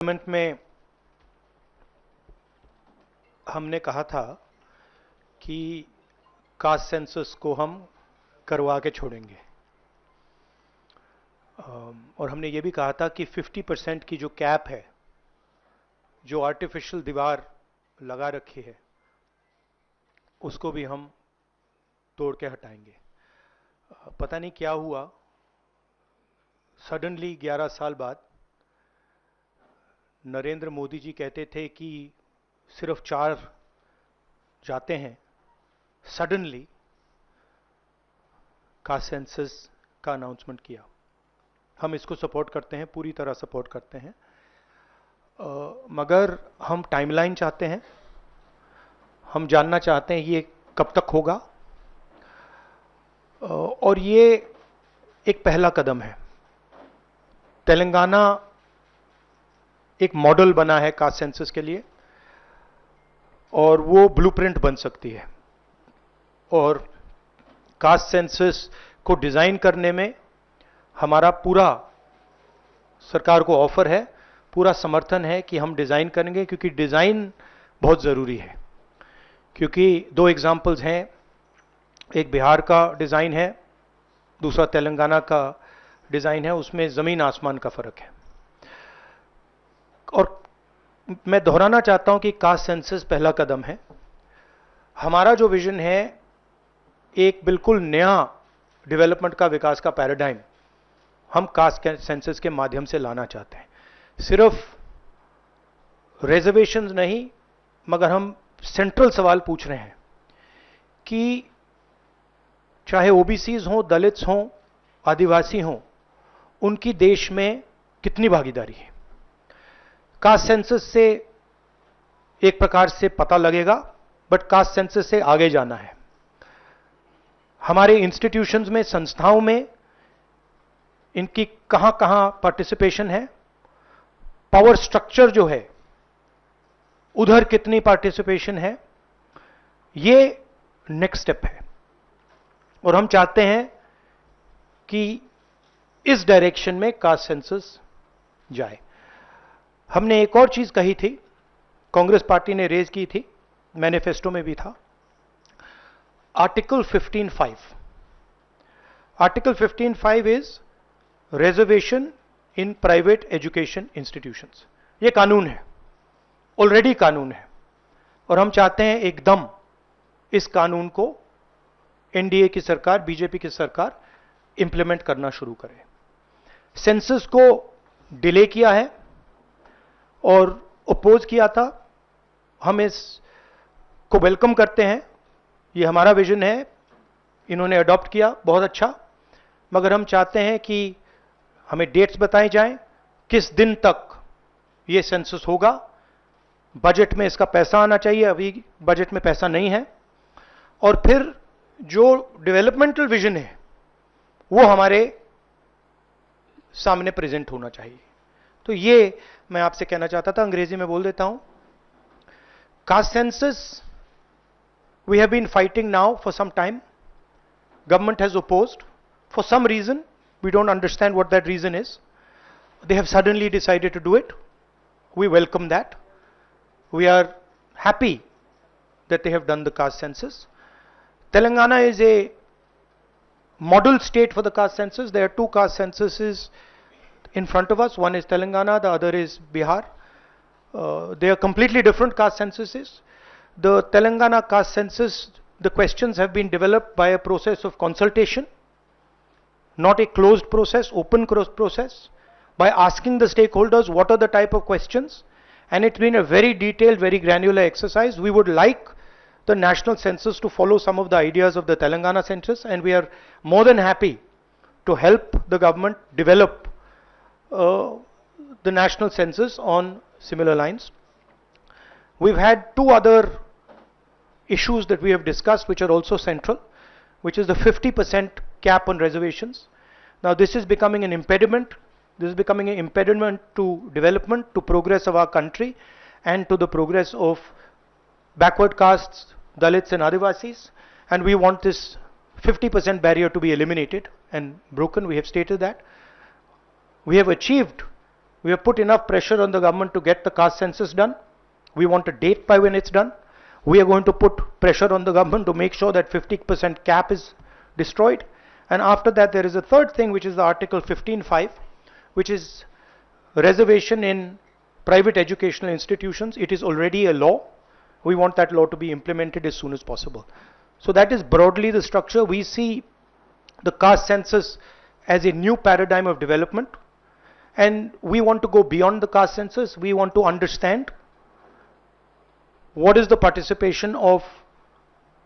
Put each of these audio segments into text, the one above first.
Parliament में हमने कहा था कि कास्ट सेंसस को हम करवा के छोड़ेंगे और हमने ये भी कहा था कि 50% की जो कैप है, जो आर्टिफिशियल दीवार लगा रखी है, उसको भी हम तोड़ के हटाएंगे। पता नहीं क्या हुआ, सडनली 11 साल बाद नरेंद्र मोदी जी कहते थे कि सिर्फ 4 जाते हैं, सडनली कास्ट सेंसस का अनाउंसमेंट किया। हम इसको सपोर्ट करते हैं, पूरी तरह सपोर्ट करते हैं, मगर हम टाइमलाइन चाहते हैं। हम जानना चाहते हैं ये कब तक होगा, और ये एक पहला कदम है। तेलंगाना एक मॉडल बना है कास्ट सेंसस के लिए और वो ब्लूप्रिंट बन सकती है। और कास्ट सेंसस को डिजाइन करने में हमारा पूरा सरकार को ऑफर है, पूरा समर्थन है कि हम डिजाइन करेंगे, क्योंकि डिजाइन बहुत जरूरी है। क्योंकि 2 एग्जाम्पल्स हैं, एक बिहार का डिजाइन है, दूसरा तेलंगाना का डिजाइन है, उसमें जमीन आसमान का फर्क है। और मैं दोहराना चाहता हूं कि कास्ट सेंसस पहला कदम है। हमारा जो विजन है, एक बिल्कुल नया डेवलपमेंट का, विकास का पैराडाइम हम कास्ट सेंसस के माध्यम से लाना चाहते हैं। सिर्फ रिजर्वेशंस नहीं, मगर हम सेंट्रल सवाल पूछ रहे हैं कि चाहे ओबीसीज हों, दलित्स हों, आदिवासी हों, उनकी देश में कितनी भागीदारी है। कास्ट सेंसस से एक प्रकार से पता लगेगा, बट कास्ट सेंसस से आगे जाना है। हमारे इंस्टीट्यूशंस में, संस्थाओं में इनकी कहां कहां पार्टिसिपेशन है, पावर स्ट्रक्चर जो है उधर कितनी पार्टिसिपेशन है, ये नेक्स्ट स्टेप है। और हम चाहते हैं कि इस डायरेक्शन में कास्ट सेंसस जाए। हमने एक और चीज कही थी, कांग्रेस पार्टी ने रेज की थी, मैनिफेस्टो में भी था, article 15(5). Article 15(5) is reservation in private education institutions. ये कानून है, ऑलरेडी कानून है, और हम चाहते हैं एकदम इस कानून को एनडीए की सरकार, बीजेपी की सरकार इंप्लीमेंट करना शुरू करे। सेंसस को डिले किया है और अपोज किया था, हम इसको वेलकम करते हैं। ये हमारा विजन है, इन्होंने अडॉप्ट किया, बहुत अच्छा, मगर हम चाहते हैं कि हमें डेट्स बताई जाएं, किस दिन तक ये सेंसस होगा, बजट में इसका पैसा आना चाहिए, अभी बजट में पैसा नहीं है, और फिर जो डेवलपमेंटल विजन है वो हमारे सामने प्रेजेंट होना चाहिए। तो ये मैं आपसे कहना चाहता था, अंग्रेजी में बोल देता हूं। Caste census we have been fighting now for some time, government has opposed for some reason, we don't understand what that reason is, they have suddenly decided to do it. We welcome that. We are happy that they have done the caste census. Telangana is a model state for the caste census. There are 2 caste censuses in front of us. One is Telangana, the other is Bihar. They are completely different caste censuses. The Telangana caste census, the questions have been developed by a process of consultation, not a closed process, open process, by asking the stakeholders what are the type of questions, and it's been a very detailed, very granular exercise. We would like the national census to follow some of the ideas of the Telangana census, and we are more than happy to help the government develop the national census on similar lines. We've had 2 other issues that we have discussed which are also central, which is the 50% cap on reservations. Now this is becoming an impediment. This is becoming an impediment to development, to progress of our country, and to the progress of backward castes, Dalits and Adivasis. And we want this 50% barrier to be eliminated and broken. We have stated that. We have achieved We have put enough pressure on the government to get the caste census done. We want a date by when it's done. We are going to put pressure on the government to make sure that 50% cap is destroyed. And after that, there is a third thing, which is the Article 15(5), which is reservation in private educational institutions. It is already a law. We want that law to be implemented as soon as possible. So that is broadly the structure. We see the caste census as a new paradigm of development, and we want to go beyond the caste census. We want to understand what is the participation of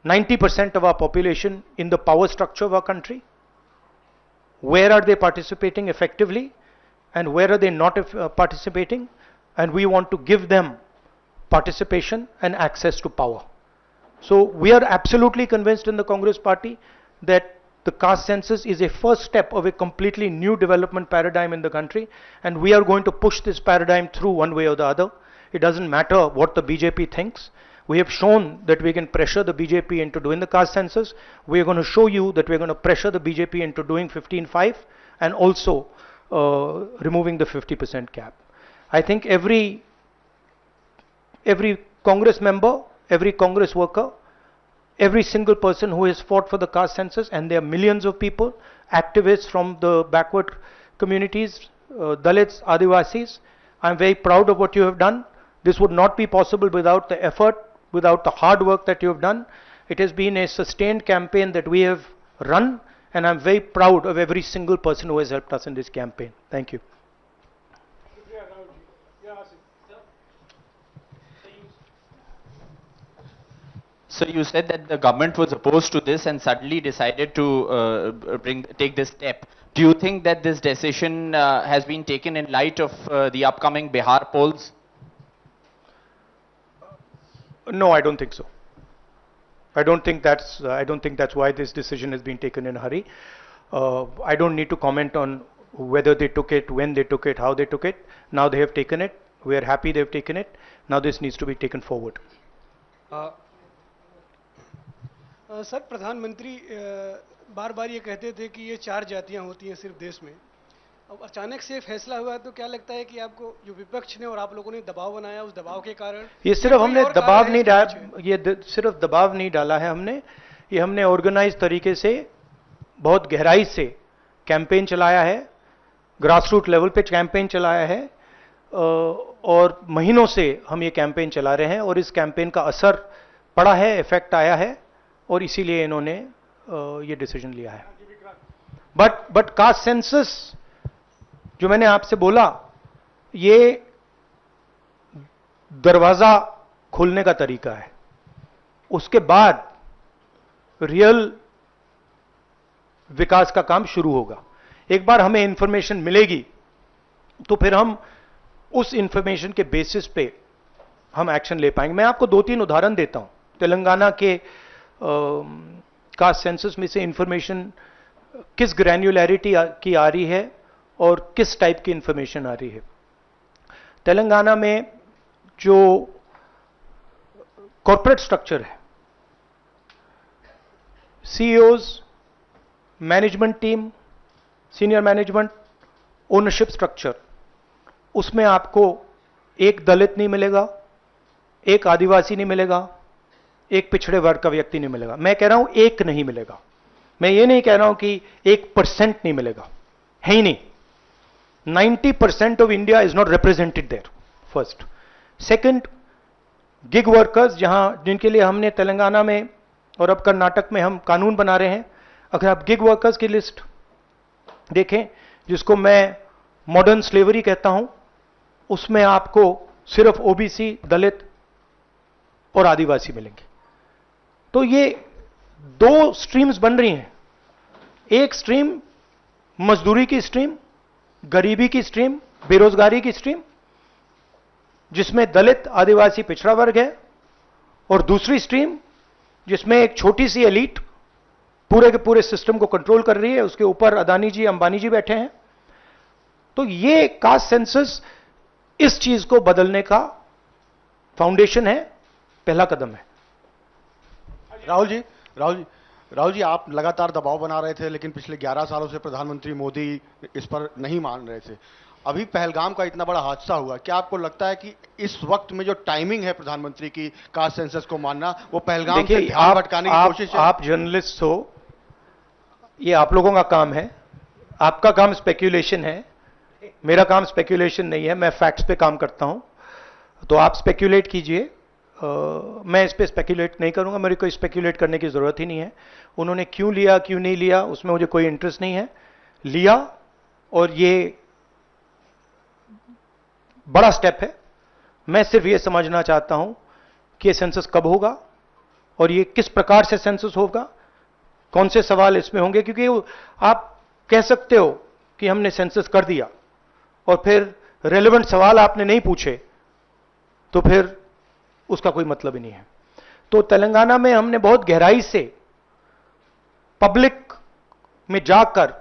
90% of our population in the power structure of our country, where are they participating effectively, and where are they not participating, and we want to give them participation and access to power. So we are absolutely convinced in the Congress Party that the caste census is a first step of a completely new development paradigm in the country, and we are going to push this paradigm through one way or the other. It doesn't matter what the BJP thinks. We have shown that we can pressure the BJP into doing the caste census. We are going to show you that we are going to pressure the BJP into doing 15(5) and also removing the 50% cap. I think every Congress member, every Congress worker, every single person who has fought for the caste census, and there are millions of people, activists from the backward communities, Dalits, Adivasis, I'm very proud of what you have done. This would not be possible without the effort, without the hard work that you have done. It has been a sustained campaign that we have run, and I'm very proud of every single person who has helped us in this campaign. Thank you. So you said that the government was opposed to this and suddenly decided to take this step. Do you think that this decision has been taken in light of the upcoming Bihar polls? No, I don't think so. I don't think that's why this decision has been taken in a hurry. I don't need to comment on whether they took it, when they took it, how they took it. Now they have taken it. We are happy they have taken it. Now this needs to be taken forward. Sir, प्रधानमंत्री बार बार ये कहते थे कि ये 4 जातियां होती हैं सिर्फ देश में. अब अचानक से फैसला हुआ, तो क्या लगता है कि आपको जो विपक्ष ने और आप लोगों ने दबाव बनाया, उस दबाव के कारण? ये सिर्फ हमने दबाव नहीं डाला, ये सिर्फ दबाव नहीं डाला है हमने, ये हमने ऑर्गेनाइज तरीके से बहुत गहराई से कैंपेन चलाया है, ग्रासरूट लेवल पे कैंपेन चलाया है, और महीनों से हम ये कैंपेन चला रहे हैं, और इस कैंपेन का असर पड़ा है, इफेक्ट आया है, और इसीलिए इन्होंने ये डिसीजन लिया है. बट कास्ट सेंसस जो मैंने आपसे बोला, ये दरवाजा खोलने का तरीका है. उसके बाद रियल विकास का काम शुरू होगा. एक बार हमें इंफॉर्मेशन मिलेगी तो फिर हम उस इंफॉर्मेशन के बेसिस पे हम एक्शन ले पाएंगे. मैं आपको 2-3 उदाहरण देता हूं. तेलंगाना के कास्ट सेंसस में से इंफॉर्मेशन किस ग्रैन्युलैरिटी की आ रही है और किस टाइप की इंफॉर्मेशन आ रही है. तेलंगाना में जो कॉर्पोरेट स्ट्रक्चर है, CEOs, management team, senior management, ownership structure, उसमें आपको एक दलित नहीं मिलेगा, एक आदिवासी नहीं मिलेगा, एक पिछड़े वर्ग का व्यक्ति नहीं मिलेगा. मैं कह रहा हूं एक नहीं मिलेगा. मैं ये नहीं कह रहा हूं कि 1% नहीं मिलेगा, है ही नहीं. 90% of India is not represented there. First. Second, gig workers, जिनके लिए हमने तेलंगाना में और अब कर्नाटक में हम कानून बना रहे हैं. अगर आप गिग वर्कर्स की लिस्ट देखें, जिसको मैं मॉडर्न स्लेवरी कहता हूं, उसमें आपको सिर्फ ओबीसी, दलित और आदिवासी मिलेंगे. तो ये 2 स्ट्रीम्स बन रही हैं. एक स्ट्रीम मजदूरी की स्ट्रीम, गरीबी की स्ट्रीम, बेरोजगारी की स्ट्रीम, जिसमें दलित, आदिवासी, पिछड़ा वर्ग है, और दूसरी स्ट्रीम जिसमें एक छोटी सी एलीट पूरे के पूरे सिस्टम को कंट्रोल कर रही है. उसके ऊपर अदानी जी, अंबानी जी बैठे हैं. तो ये कास्ट सेंसस इस चीज को बदलने का फाउंडेशन है, पहला कदम है. राहुल जी, आप लगातार दबाव बना रहे थे, लेकिन पिछले 11 सालों से प्रधानमंत्री मोदी इस पर नहीं मान रहे थे. अभी पहलगाम का इतना बड़ा हादसा हुआ, क्या आपको लगता है कि इस वक्त में जो टाइमिंग है प्रधानमंत्री की कास्ट सेंसस को मानना, वो पहलगाम से देखिए, ध्यान भटकाने की कोशिश है? आप जर्नलिस्ट हो, ये आप लोगों का काम है, आपका काम स्पेक्यूलेशन है, मेरा काम स्पेक्यूलेशन नहीं है, मैं फैक्ट्स पे काम करता हूं। तो आप स्पेक्यूलेट कीजिए, मैं इस पे स्पेक्यूलेट नहीं करूंगा, मेरे को स्पेक्यूलेट करने की जरूरत ही नहीं है। उन्होंने क्यों लिया क्यों नहीं लिया उसमें मुझे कोई इंटरेस्ट नहीं है। लिया, और ये बड़ा स्टेप है। मैं सिर्फ ये समझना चाहता हूं कि ये सेंसस कब होगा और ये किस प्रकार से सेंसस होगा, कौन से सवाल इसमें होंगे, क्योंकि आप कह सकते हो कि हमने सेंसस कर दिया और फिर रेलेवेंट सवाल आपने नहीं पूछे तो फिर उसका कोई मतलब ही नहीं है। तो तेलंगाना में हमने बहुत गहराई से पब्लिक में जाकर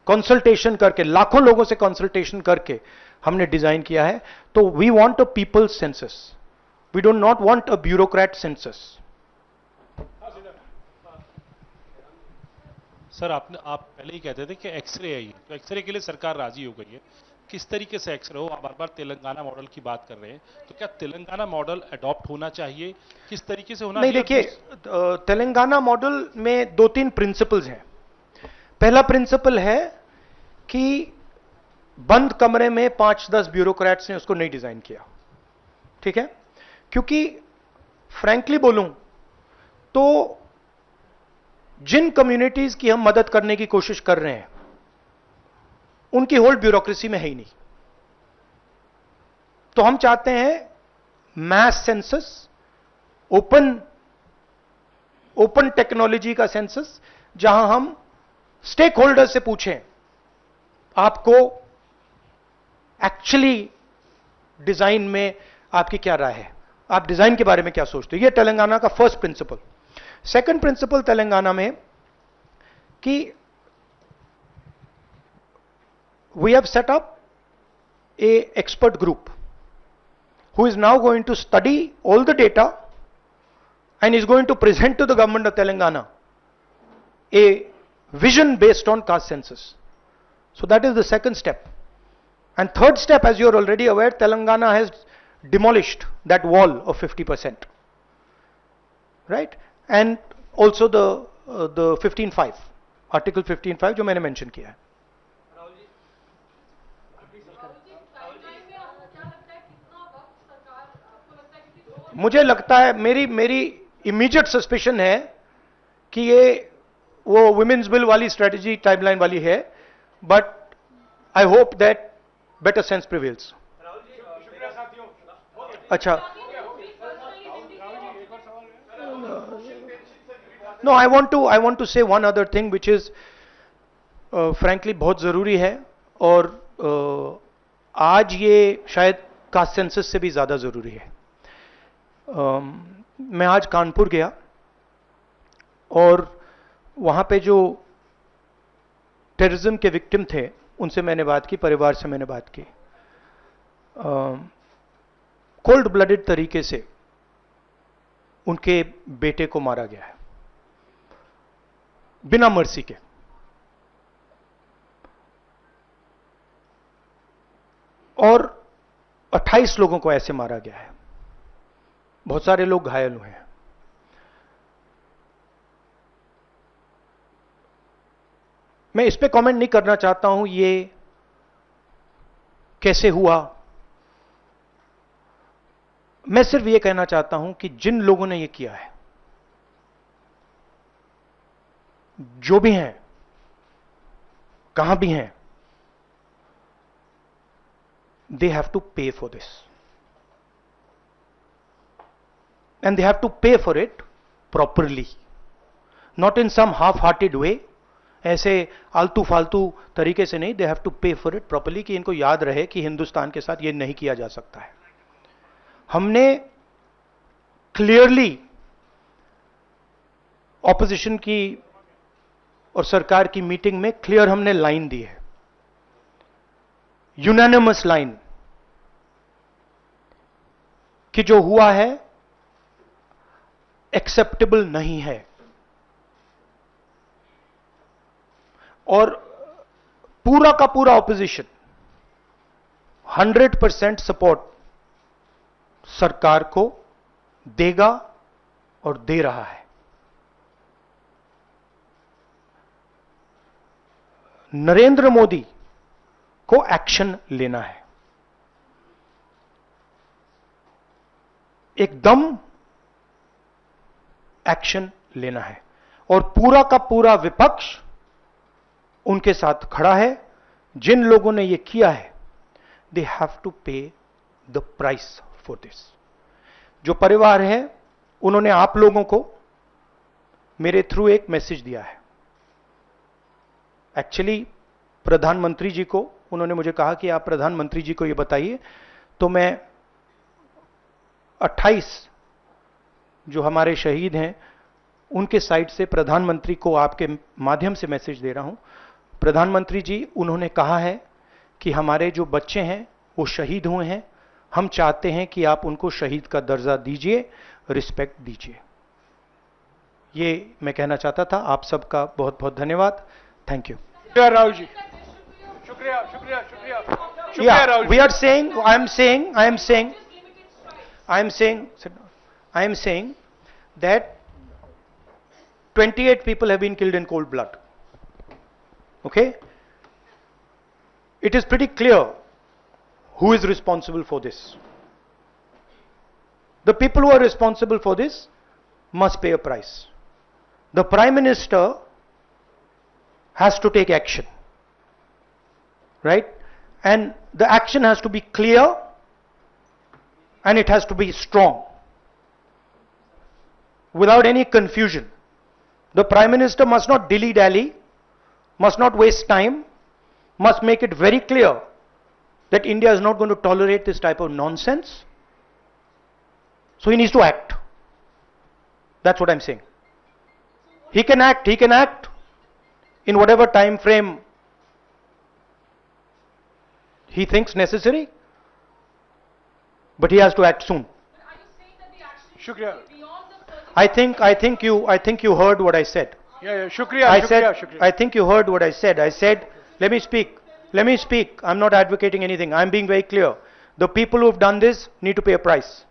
कंसल्टेशन करके, लाखों लोगों से कंसल्टेशन करके हमने डिजाइन किया है। तो we want a people's census, we don't not want a bureaucrat census. Sir आप पहले ही कहते थे कि एक्सरे है ये, तो एक्सरे के लिए सरकार राजी हो गई है। किस तरीके से एक्सरे हो? आप बार बार तेलंगाना मॉडल की बात कर रहे हैं, तो क्या तेलंगाना मॉडल अडॉप्ट होना चाहिए? किस तरीके से होना नहीं, चाहिए? देखिए, तेलंगाना मॉडल में 2-3 प्रिंसिपल्स हैं। पहला प्रिंसिपल है कि बंद कमरे में 5-10 ब्यूरोक्रेट्स ने उसको नहीं डिजाइन किया, ठीक है? क्योंकि फ्रैंकली बोलूं तो जिन कम्युनिटीज की हम मदद करने की कोशिश कर रहे हैं उनकी होल्ड ब्यूरोक्रेसी में है ही नहीं। तो हम चाहते हैं मैस सेंसस, ओपन टेक्नोलॉजी का सेंसस, जहां हम स्टेक होल्डर से पूछें आपको एक्चुअली डिजाइन में आपकी क्या राय है, आप डिजाइन के बारे में क्या सोचते हो। यह तेलंगाना का first principle. Second principle Telangana में कि we have set up a expert group who is now going to study all the data and is going to present to the government of Telangana a vision based on caste census. So that is the second step. And third step, as you are already aware, Telangana has demolished that wall of 50%, right? And also the 15.5, article 15.5 जो मैंने mention किया है। मुझे लगता है, मेरी immediate suspicion है कि ये वो वुमेन्स बिल वाली स्ट्रेटजी टाइमलाइन वाली है, but I hope that better sense prevails. अच्छा, नो, आई वांट टू से one other thing which is frankly बहुत जरूरी है, और आज ये शायद कास्ट सेंसस से भी ज्यादा जरूरी है। मैं आज कानपुर गया और वहां पे जो टेररिज्म के विक्टिम थे उनसे मैंने बात की, परिवार से मैंने बात की। कोल्ड ब्लडेड तरीके से उनके बेटे को मारा गया है, बिना मर्सी के। और 28 लोगों को ऐसे मारा गया है, बहुत सारे लोग घायल हुए हैं। मैं इस पे कमेंट नहीं करना चाहता हूं ये कैसे हुआ। मैं सिर्फ ये कहना चाहता हूं कि जिन लोगों ने ये किया है, जो भी हैं, कहां भी हैं, they have to pay for this. And they have to pay for it properly, not in some half-hearted way, ऐसे आलतू फालतू तरीके से नहीं। they have to pay for it properly, कि इनको याद रहे कि हिंदुस्तान के साथ ये नहीं किया जा सकता है। हमने क्लियरली ऑपोजिशन की और सरकार की मीटिंग में क्लियर हमने लाइन दी है, यूनानिमस लाइन, कि जो हुआ है एक्सेप्टेबल नहीं है। और पूरा का पूरा ऑपोजिशन 100% सपोर्ट सरकार को देगा और दे रहा है। नरेंद्र मोदी को एक्शन लेना है, एकदम एक्शन लेना है, और पूरा का पूरा विपक्ष उनके साथ खड़ा है। जिन लोगों ने यह किया है, दे हैव टू पे द प्राइस फॉर दिस। जो परिवार है, उन्होंने आप लोगों को मेरे थ्रू एक मैसेज दिया है। एक्चुअली प्रधानमंत्री जी को उन्होंने मुझे कहा कि आप प्रधानमंत्री जी को यह बताइए, तो मैं 28 जो हमारे शहीद हैं उनके साइड से प्रधानमंत्री को आपके माध्यम से मैसेज दे रहा हूं। प्रधानमंत्री जी, उन्होंने कहा है कि हमारे जो बच्चे हैं वो शहीद हुए हैं, हम चाहते हैं कि आप उनको शहीद का दर्जा दीजिए, रिस्पेक्ट दीजिए। ये मैं कहना चाहता था। आप सबका बहुत बहुत धन्यवाद। Thank you. शुक्रिया राहुल जी, शुक्रिया शुक्रिया शुक्रिया शुक्रिया Rahul ji. We are saying, I am saying that 28 people have been killed in cold blood. Okay? It is pretty clear who is responsible for this. The people who are responsible for this must pay a price. The Prime Minister has to take action, right? And the action has to be clear and it has to be strong, without any confusion. The Prime Minister must not dilly-dally, must not waste time, must make it very clear that India is not going to tolerate this type of nonsense. So he needs to act. That's what I'm saying. He can act in whatever time frame he thinks necessary, but he has to act soon. शुक्रिया। I think you heard what I said. या शुक्रिया शुक्रिया शुक्रिया। I think you heard what I said. I said, let me speak. I'm not advocating anything. I'm being very clear. The people who've done this need to pay a price.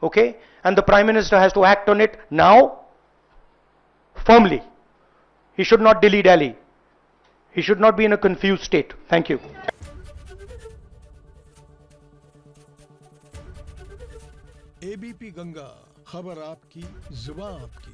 Okay? And the Prime Minister has to act on it now, firmly. He should not dilly-dally. He should not be in a confused state. Thank you. ABP Ganga, खबर आपकी, जुबान आपकी।